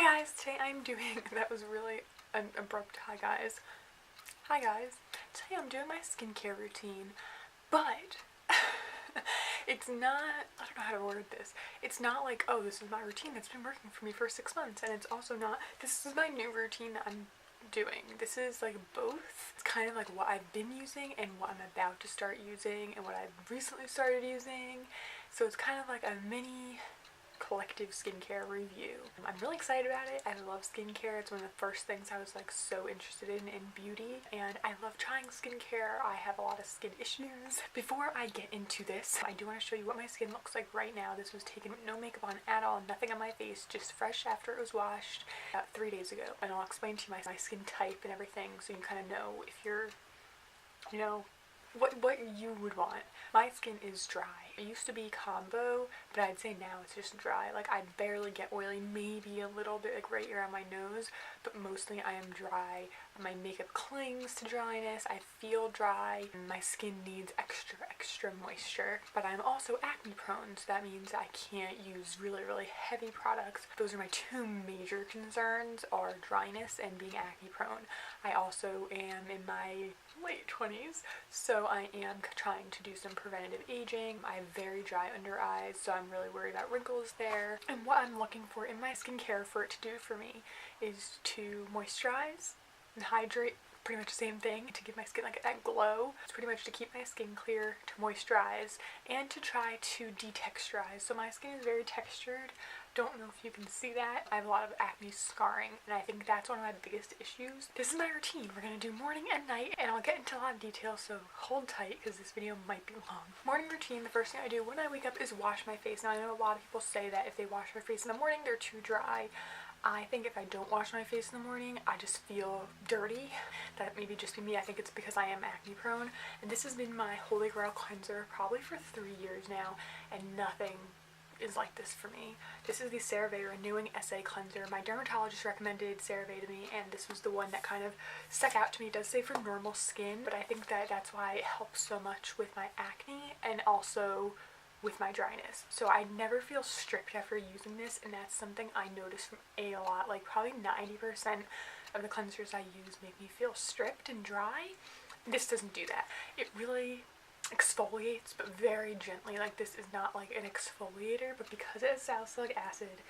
Hi guys, today I'm doing, that was really an abrupt hi guys. Hi guys, today I'm doing my skincare routine, but it's not, I don't know how to word this. It's not like, oh, this is my routine that's been working for me for 6 months, and it's also not, this is my new routine that I'm doing. This is like both. It's kind of like what I've been using and what I'm about to start using and what I've recently started using. So it's kind of like a mini collective skincare review. I'm really excited about it. I love skincare. It's one of the first things I was like so interested in beauty, and I love trying skincare. I have a lot of skin issues. Before I get into this, I do want to show you what my skin looks like right now. This was taken with no makeup on at all, nothing on my face, just fresh after it was washed about 3 days ago. And I'll explain to you my skin type and everything so you kind of know if you're, you know, what you would want. My skin is dry. It used to be combo, but I'd say now it's just dry. Like, I barely get oily, maybe a little bit like right around my nose, but mostly I am dry. My makeup clings to dryness. I feel dry. My skin needs extra moisture, but I'm also acne prone, so that means I can't use really heavy products. Those are my two major concerns, are dryness and being acne prone. I also am in my late 20s, so I am trying to do some preventative aging. I have very dry under eyes, so I'm really worried about wrinkles there. And what I'm looking for in my skincare for it to do for me is to moisturize and hydrate, pretty much the same thing, to give my skin like that glow. It's pretty much to keep my skin clear, to moisturize, and to try to detexturize. So my skin is very textured. Don't know if you can see that. I have a lot of acne scarring, and I think that's one of my biggest issues. This is my routine. We're gonna do morning and night, and I'll get into a lot of detail, so hold tight because this video might be long. Morning routine, the first thing I do when I wake up is wash my face. Now, I know a lot of people say that if they wash their face in the morning, they're too dry. I think if I don't wash my face in the morning, I just feel dirty. That may just be me. I think it's because I am acne prone. And this has been my holy grail cleanser probably for 3 years now, and nothing is like this for me. This is the Cerave Renewing SA Cleanser. My dermatologist recommended Cerave to me, and this was the one that kind of stuck out to me. It does say for normal skin, but I think that that's why it helps so much with my acne and also with my dryness. So I never feel stripped after using this, and that's something I notice from a lot. Like, probably 90% of the cleansers I use make me feel stripped and dry. This doesn't do that. It really exfoliates, but very gently. Like, this is not like an exfoliator, but because it has salicylic acid,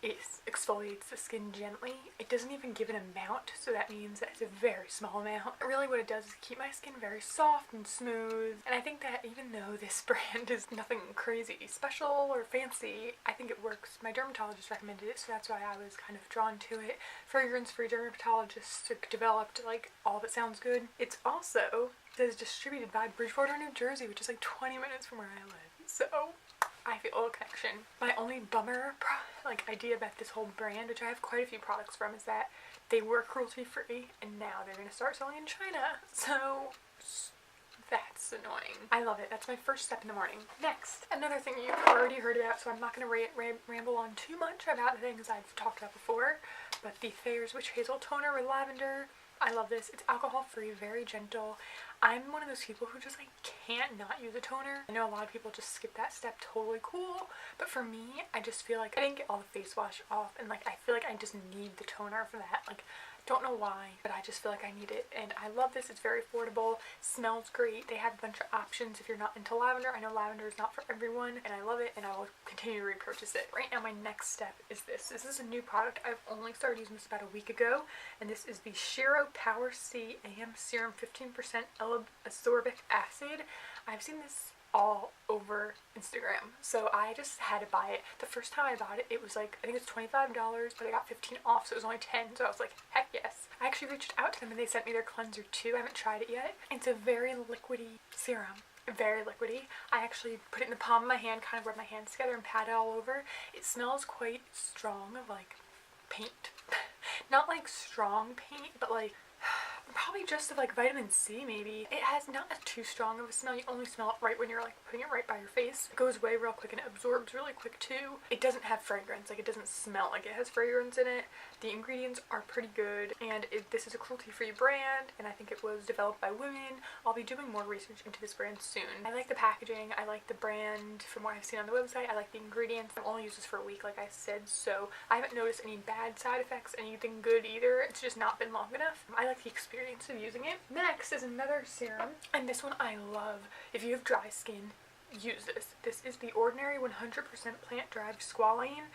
it exfoliates the skin gently. It doesn't even give an amount, so that means that it's a very small amount. Really what it does is keep my skin very soft and smooth, and I think that even though this brand is nothing crazy special or fancy, I think it works. My dermatologist recommended it, so that's why I was kind of drawn to it. Fragrance-free dermatologist developed, like, all that sounds good. It's also, it says distributed by Bridgewater, New Jersey, which is like 20 minutes from where I live, so I feel a little connection. My only bummer idea about this whole brand, which I have quite a few products from, is that they were cruelty free and now they're going to start selling in China. So that's annoying. I love it. That's my first step in the morning. Next, another thing you've already heard about, so I'm not going to ramble on too much about the things I've talked about before, but the Thayers Witch Hazel Toner with Lavender. I love this. It's alcohol free, very gentle. I'm one of those people who just like can't not use a toner. I know a lot of people just skip that step, totally cool, but for me, I just feel like I didn't get all the face wash off, and like I feel like I just need the toner for that. Like, don't know why, but I just feel like I need it, and I love this. It's very affordable, smells great. They have a bunch of options if you're not into lavender. I know lavender is not for everyone, and I love it, and I will continue to repurchase it. Right now, my next step is this. This is a new product. I've only started using this about a week ago, and this is the Shero Power C AM Serum 15% L-ascorbic acid. I've seen this all over Instagram, so I just had to buy it. The first time I bought it, it was like, I think it's $25, but I got 15 off, so it was only 10, so I was like, heck yes. I actually reached out to them and they sent me their cleanser too. I haven't tried it yet. It's a very liquidy serum. Very liquidy. I actually put it in the palm of my hand, kind of rub my hands together and pat it all over. It smells quite strong of like paint. Not like strong paint, but like, Probably just of like vitamin C maybe. It has not too strong of a smell. You only smell it right when you're like putting it right by your face. It goes away real quick and it absorbs really quick too. It doesn't have fragrance, like it doesn't smell like it has fragrance in it. The ingredients are pretty good, and this is a cruelty-free brand, and I think it was developed by women. I'll be doing more research into this brand soon. I like the packaging, I like the brand from what I've seen on the website, I like the ingredients. I've only used this for a week like I said, so I haven't noticed any bad side effects, anything good either. It's just not been long enough. I like the experience of using it. Next is another serum, and this one I love. If you have dry skin, use this. This is the Ordinary 100% plant-derived squalane,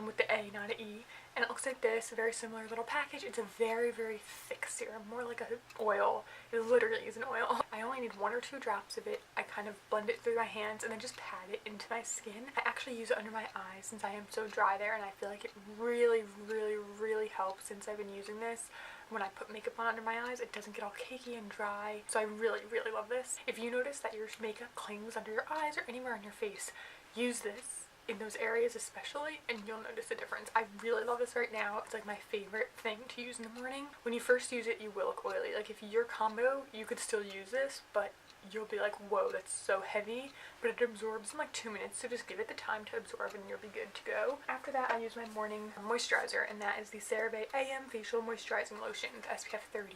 with the A, not an E. And it looks like this, a very similar little package. It's a very, very thick serum, more like an oil. It literally is an oil. I only need 1 or 2 drops of it. I kind of blend it through my hands and then just pat it into my skin. I actually use it under my eyes since I am so dry there, and I feel like it really, really, really helps since I've been using this. When I put makeup on under my eyes, it doesn't get all cakey and dry, so I really, really love this. If you notice that your makeup clings under your eyes or anywhere on your face, use this in those areas especially, and you'll notice a difference. I really love this right now. It's like my favorite thing to use in the morning. When you first use it, you will look oily. Like if you're combo, you could still use this, but you'll be like, whoa, that's so heavy, but it absorbs in like 2 minutes, so just give it the time to absorb and you'll be good to go. After that, I use my morning moisturizer, and that is the Cerave AM Facial Moisturizing Lotion with SPF 30.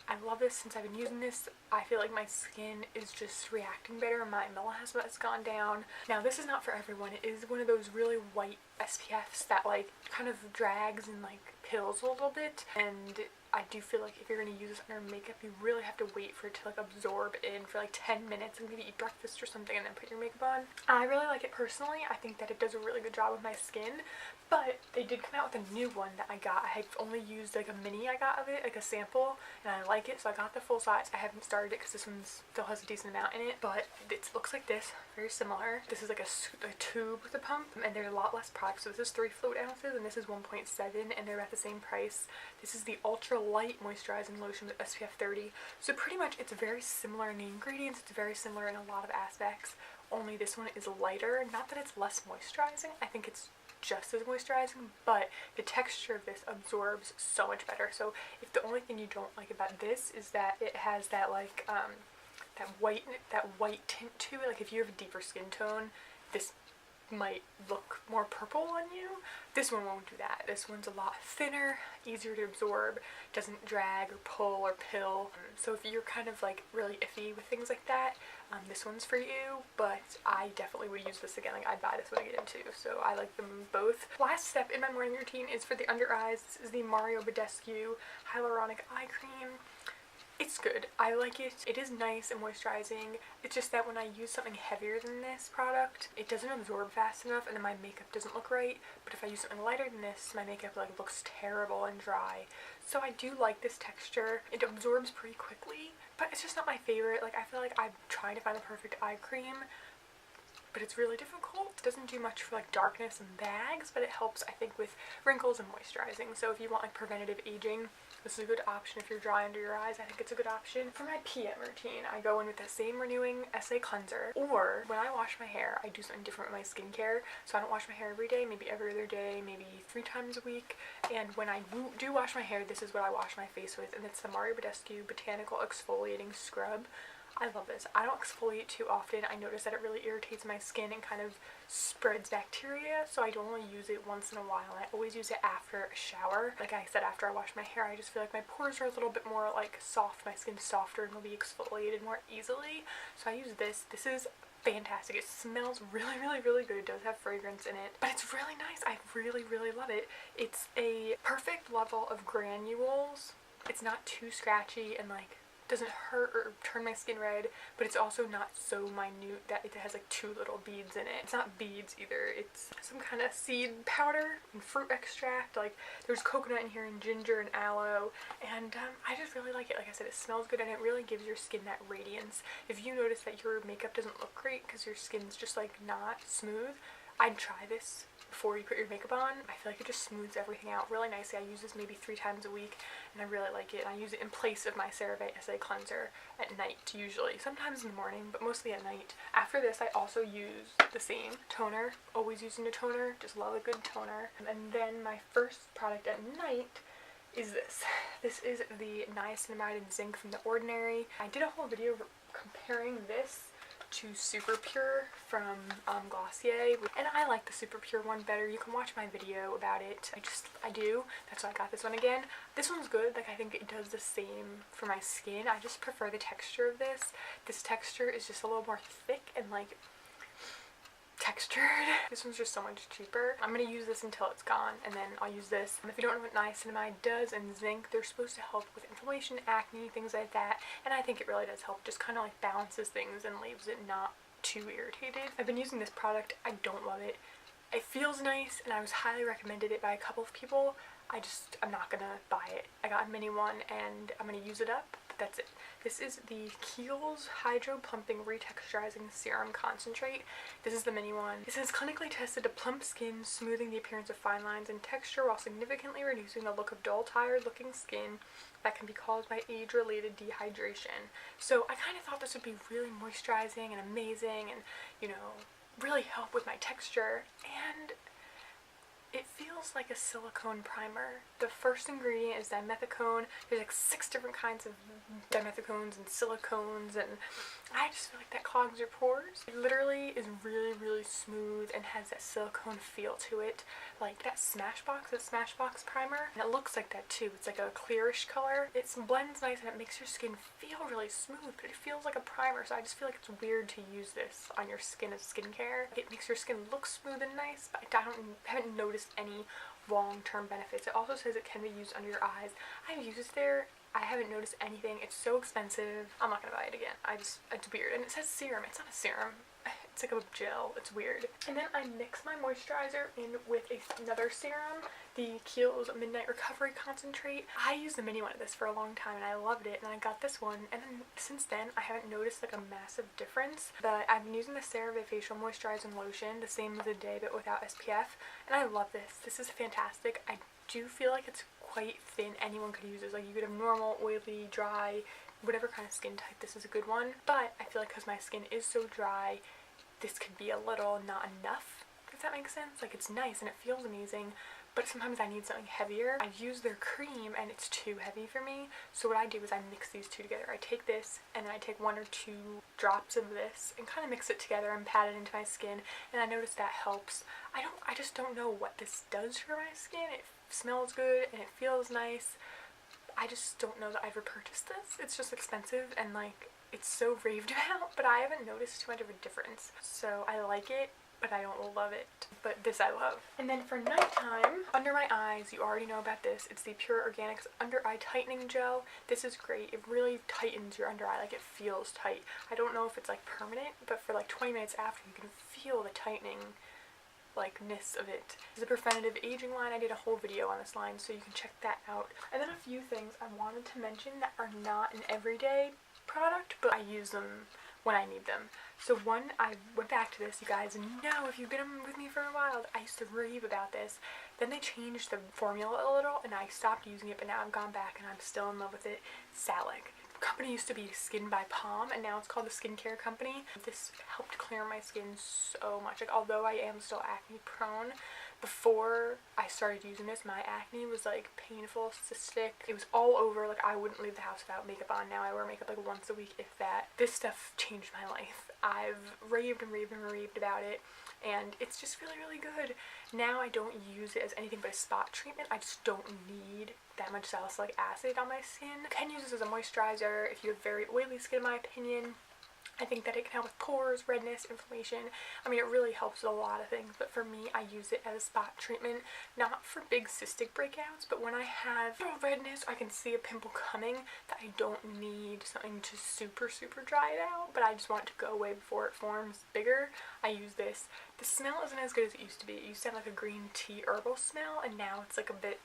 I love this since I've been using this. I feel like my skin is just reacting better. My melasma has gone down. Now this is not for everyone. It is one of those really white SPFs that like kind of drags and like pills a little bit, and I do feel like if you're going to use this under makeup, you really have to wait for it to like absorb in for like 10 minutes and maybe eat breakfast or something and then put your makeup on. I really like it personally. I think that it does a really good job with my skin, but they did come out with a new one that I got. I had only used like a mini I got of it, like a sample, and I like it, so I got the full size. I haven't started it because this one still has a decent amount in it, but it looks like this, very similar. This is like a tube with a pump, and there's a lot less product. So this is 3 fluid ounces and this is 1.7, and they're at the same price. This is the ultra light moisturizing lotion with SPF 30. So pretty much it's very similar in the ingredients, it's very similar in a lot of aspects, only this one is lighter. Not that it's less moisturizing, I think it's just as moisturizing, but the texture of this absorbs so much better. So if the only thing you don't like about this is that it has that like that white tint to it, like if you have a deeper skin tone, this might look more purple on you. This one won't do that. This one's a lot thinner, easier to absorb, doesn't drag or pull or pill. So if you're kind of like really iffy with things like that, this one's for you, but I definitely would use this again. Like I'd buy this when I get into, so I like them both. Last step in my morning routine is for the under eyes. This is the Badescu Hyaluronic Eye Cream. It's good. I like it. It is nice and moisturizing. It's just that when I use something heavier than this product, it doesn't absorb fast enough and then my makeup doesn't look right. But if I use something lighter than this, my makeup like looks terrible and dry. So I do like this texture. It absorbs pretty quickly, but it's just not my favorite. Like I feel like I'm trying to find the perfect eye cream, but it's really difficult. It doesn't do much for like darkness and bags, but it helps I think with wrinkles and moisturizing. So if you want like preventative aging, this is a good option. If you're dry under your eyes, I think it's a good option. For my PM routine, I go in with the same renewing essay cleanser, or when I wash my hair, I do something different with my skincare. So I don't wash my hair every day, maybe every other day, maybe 3 times a week. And when I do wash my hair, this is what I wash my face with, and it's the Badescu Botanical Exfoliating Scrub. I love this. I don't exfoliate too often. I notice that it really irritates my skin and kind of spreads bacteria, so I don't only use it once in a while. I always use it after a shower. Like I said, after I wash my hair, I just feel like my pores are a little bit more like soft. My skin's softer and will be exfoliated more easily. So I use this. This is fantastic. It smells really, really, really good. It does have fragrance in it, but it's really nice. I really, really love it. It's a perfect level of granules. It's not too scratchy and like doesn't hurt or turn my skin red, but it's also not so minute that it has like 2 little beads in it. It's not beads either. It's some kind of seed powder and fruit extract. Like there's coconut in here and ginger and aloe, and I just really like it. Like I said, it smells good and it really gives your skin that radiance. If you notice that your makeup doesn't look great because your skin's just like not smooth, I'd try this before you put your makeup on. I feel like it just smooths everything out really nicely. I use this maybe 3 times a week and I really like it. And I use it in place of my Cerave Essay Cleanser at night usually. Sometimes in the morning, but mostly at night. After this, I also use the same toner. Always using a toner. Just love a good toner. And then my first product at night is this. This is the Niacinamide and Zinc from the Ordinary. I did a whole video comparing this to Super Pure from Glossier, and I like the Super Pure one better. You can watch my video about it. I do. That's why I got this one again. This one's good. Like, I think it does the same for my skin. I just prefer the texture of this. This texture is just a little more thick and like textured. This one's just so much cheaper. I'm gonna use this until it's gone, and then I'll use this. And if you don't know what niacinamide does and zinc, they're supposed to help with inflammation, acne, things like that, and I think it really does help. Just kind of like balances things and leaves it not too irritated. I've been using this product. I don't love it. It feels nice, and I was highly recommended it by a couple of people. I'm not gonna buy it. I got a mini one, and I'm gonna use it up, but that's it. This is the Kiehl's Hydro-Plumping Re-Texturizing Serum Concentrate. This is the mini one. It says clinically tested to plump skin, smoothing the appearance of fine lines and texture while significantly reducing the look of dull, tired-looking skin that can be caused by age-related dehydration. So I kind of thought this would be really moisturizing and amazing and, you know, really help with my texture, and it feels like a silicone primer. The first ingredient is dimethicone. There's like 6 different kinds of dimethicones and silicones, and I just feel like that clogs your pores. It literally is really, really smooth and has that silicone feel to it, like that Smashbox primer. And it looks like that too. It's like a clearish color. It blends nice and it makes your skin feel really smooth, but it feels like a primer, so I just feel like it's weird to use this on your skin as skincare. It makes your skin look smooth and nice, but I haven't noticed any long-term benefits. It also says it can be used under your eyes. I've used it there. I haven't noticed anything. It's so expensive. I'm not gonna buy it again. it's weird. And it says serum. It's not a serum. It's like a gel. It's weird. And then I mix my moisturizer in with another serum, the Kiehl's Midnight Recovery Concentrate. I used the mini one of this for a long time and I loved it, and I got this one, and then since then I haven't noticed like a massive difference. But I've been using the Cerave Facial Moisturizing Lotion, the same as a day but without SPF, and I love this. This is fantastic. I do feel like it's quite thin. Anyone could use this. Like, you could have normal, oily, dry, whatever kind of skin type. This is a good one. But I feel like because my skin is so dry, this could be a little not enough, if that makes sense. Like, it's nice and it feels amazing, but sometimes I need something heavier. I've used their cream and it's too heavy for me, so what I do is I mix these two together. I take this and then I take 1 or 2 drops of this and kind of mix it together and pat it into my skin, and I notice that helps. I just don't know what this does for my skin. It smells good and it feels nice. I just don't know that I've repurchased this. It's just expensive and like it's so raved about, but I haven't noticed too much of a difference. So I like it, but I don't love it. But this I love. And then for nighttime, under my eyes, you already know about this. It's the Pura Organics Under Eye Tightening Gel. This is great. It really tightens your under eye. Like, it feels tight. I don't know if it's like permanent, but for like 20 minutes after, you can feel the tightening like-ness of it. It's a preventative aging line. I did a whole video on this line, so you can check that out. And then a few things I wanted to mention that are not an everyday product, but I use them when I need them. So one, I went back to this, you guys know if you've been with me for a while, I used to rave about this. Then they changed the formula a little and I stopped using it, but now I've gone back and I'm still in love with it. Salic. The company used to be Skin by Palm, and now it's called the Skincare Company. This helped clear my skin so much. Like, although I am still acne prone, before I started using this, my acne was like painful, cystic. It was all over. Like, I wouldn't leave the house without makeup on. Now I wear makeup like once a week, if that. This stuff changed my life. I've raved and raved and raved about it, and it's just really, really good. Now I don't use it as anything but a spot treatment. I just don't need that much salicylic acid on my skin. You can use this as a moisturizer if you have very oily skin, in my opinion. I think that it can help with pores, redness, inflammation. I mean, it really helps with a lot of things, but for me, I use it as a spot treatment, not for big cystic breakouts, but when I have redness, I can see a pimple coming that I don't need something to super, super dry it out, but I just want it to go away before it forms bigger. I use this. The smell isn't as good as it used to be. It used to have like a green tea herbal smell, and now it's like a bit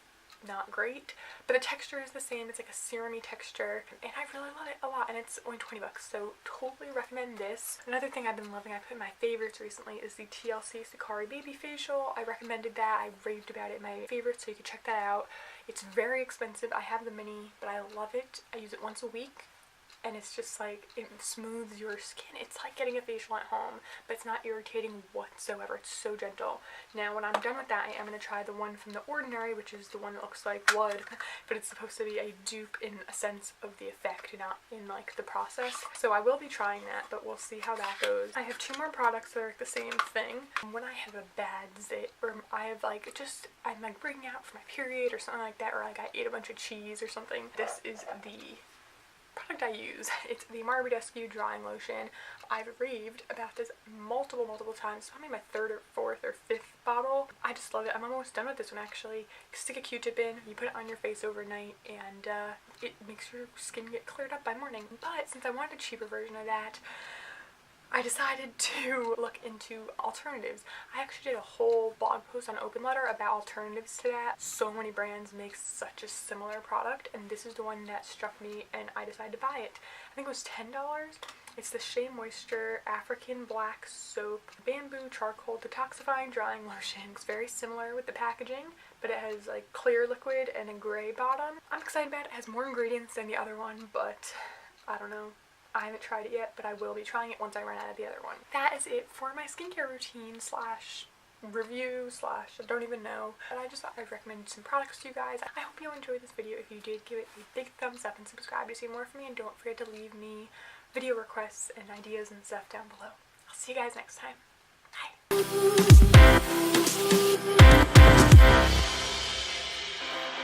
not great, but the texture is the same. It's like a serum-y texture, and I really love it a lot, and it's only 20 bucks, so totally recommend this. Another thing I've been loving, I put in my favorites recently, is the TLC Sukari Baby Facial. I recommended that. I raved about it in my favorites, so you can check that out. It's very expensive. I have the mini, but I love it. I use it once a week, and it's just like, it smooths your skin. It's like getting a facial at home, but it's not irritating whatsoever. It's so gentle. Now when I'm done with that, I am going to try the one from the Ordinary, which is the one that looks like wood, but it's supposed to be a dupe in a sense of the effect, not in like the process. So I will be trying that, but we'll see how that goes. I have 2 more products that are like the same thing. When I have a bad zit, or I have like I'm like breaking out for my period or something like that, or like I ate a bunch of cheese or something, this is the product I use. It's the Badescu drying lotion. I've raved about this multiple times. It's probably my 3rd or 4th or 5th bottle. I just love it. I'm almost done with this one actually. Stick a Q-tip in, you put it on your face overnight, and it makes your skin get cleared up by morning. But since I wanted a cheaper version of that, I decided to look into alternatives. I actually did a whole blog post on OPENLETR about alternatives to that. So many brands make such a similar product, and this is the one that struck me and I decided to buy it. I think it was $10. It's the SheaMoisture African Black Soap Bamboo Charcoal Detoxifying Drying Lotion. It's very similar with the packaging, but it has like clear liquid and a gray bottom. I'm excited about it. It has more ingredients than the other one, but I don't know. I haven't tried it yet, but I will be trying it once I run out of the other one. That is it for my skincare routine slash review slash I don't even know. But I just thought I'd recommend some products to you guys. I hope you enjoyed this video. If you did, give it a big thumbs up and subscribe to see more from me, and don't forget to leave me video requests and ideas and stuff down below. I'll see you guys next time. Bye!